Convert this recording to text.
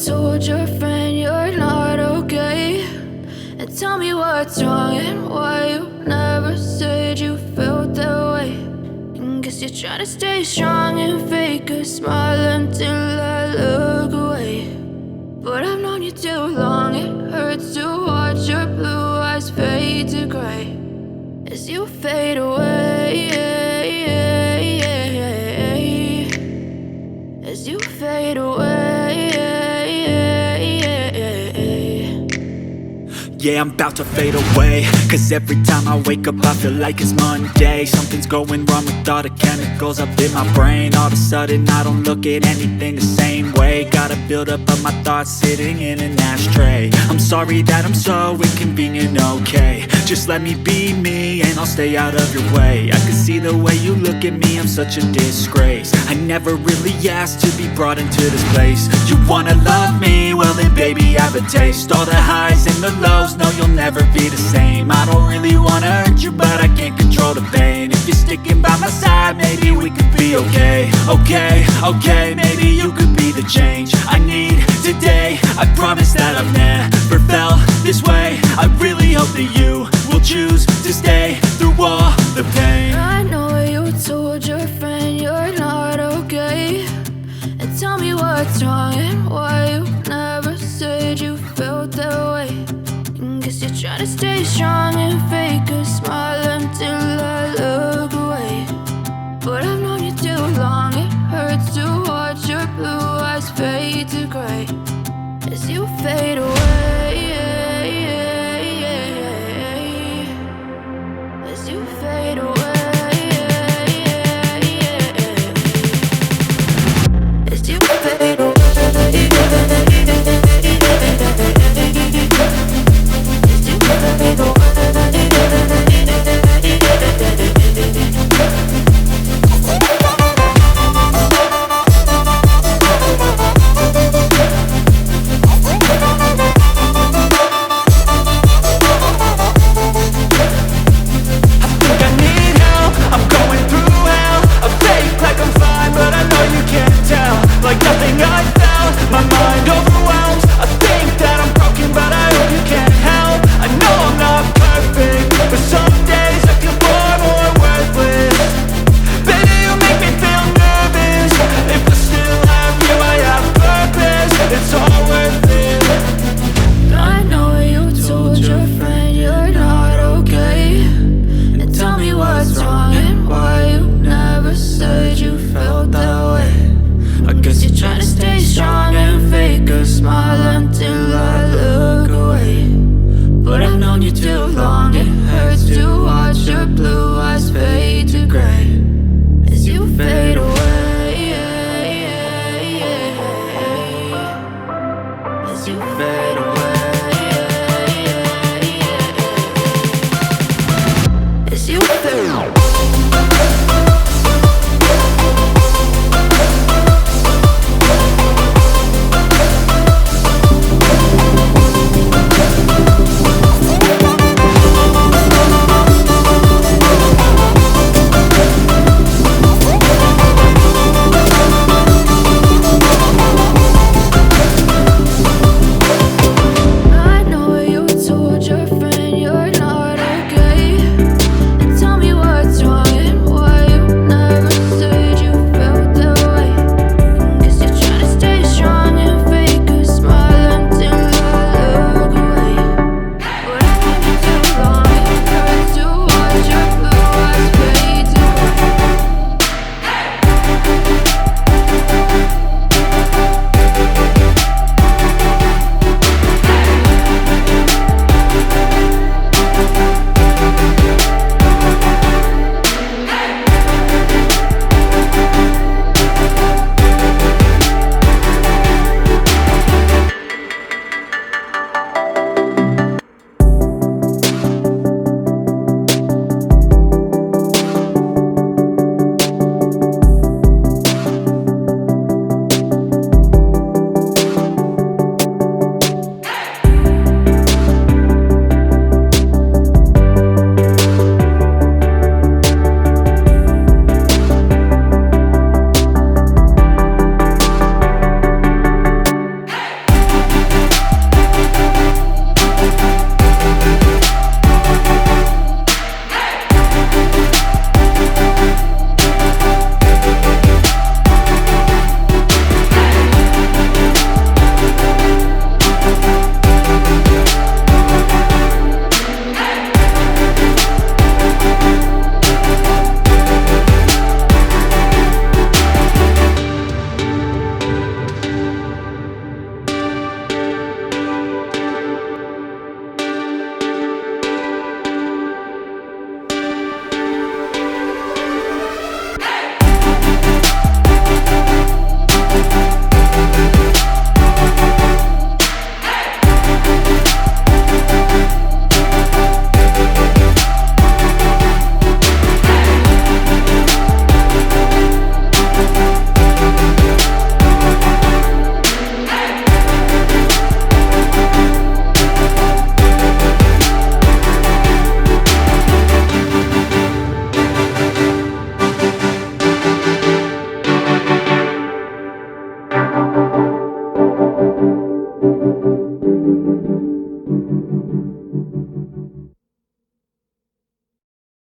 told your friend you're not okay, and tell me what's wrong and why you never said you felt that way. And guess you're trying to stay strong and fake a smile until I look away. But I've known you too long, it hurts to watch your blue eyes fade to gray as you fade away, as you fade away. Yeah, I'm about to fade away, cause every time I wake up I feel like it's Monday. Something's going wrong with all the chemicals up in my brain. All of a sudden I don't look at anything the same way. Gotta build up of my thoughts sitting in an ashtray. I'm sorry that I'm so inconvenient, okay. Just let me be me and I'll stay out of your way. I can see the way you look at me, I'm such a disgrace. I never really asked to be brought into this place. You wanna love me? Well then baby I have a taste. All the highs and the lows, no you'll never be the same. I don't really wanna hurt you but I can't control the pain. If you're sticking by my side maybe we could be okay. Okay, maybe you could be the change I need today. I promise that I've never felt this way. I really hope that you will choose to stay through all the pain. I know you told your friend you're not okay, and tell me what's wrong and why you never said you felt that way. And guess you're trying to stay strong and fake a smile until I look away. But I've known you too long, it hurts to watch your blue eyes fade to gray as you fade away, as you fade away, as you fade away.